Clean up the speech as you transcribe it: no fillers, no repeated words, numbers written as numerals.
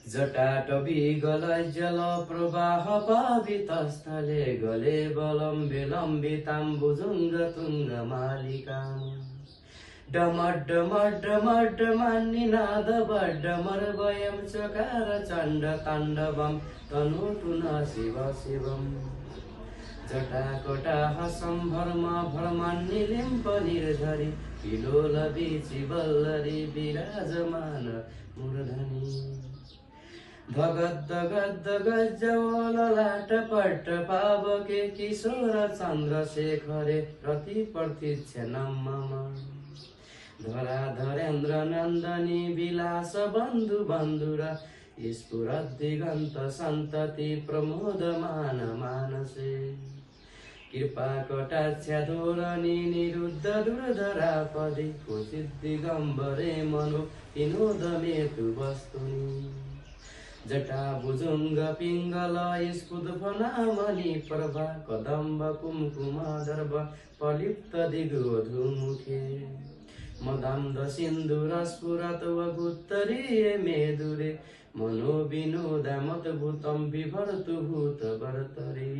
जटाटवी गलज्जल प्रवाह पावितस्थले गले बलम्बे लम्बिताम्बुजुङ्ग तुङ्ग मालिकाम् डमड्डमड्डमड्डमड्डमान्निनाद बड्डमर्वयं चकार चण्ड ताण्डवं तनूतु न शिव शिवम् जटाकटाह सम्भर्म भ्रमन्निलिम्प निर्धरि विलोल बीचि वल्लरी विराजमान मूर्धनि धगद् गज्जवललाट पट्ट पावके किशोर चन्द्रशेखरे रति प्रतीक्षणं मम धराधरेन्द्र नन्दनी विलास बन्धु बन्धुर स्फुरद्दिगन्त सन्तति प्रमोदमान मानसे कृपा कटाक्ष धोरणी निरुद्ध दुर्धरापदि क्वचित् दिगम्बरे मनो विनोद मेतु वस्तुनि जटा भुजुङ्ग पिङ्गल स्फुटफनामणि प्रभा कदम्ब कुङ्कुम दर्भ प्रलिप्त दिगोधुमुखे मदान्ध सिन्धुर स्फुरत वगुत्तरीये मेदुरे मनो विनोदमद्भुतं बिभर्तु भूतभर्तरे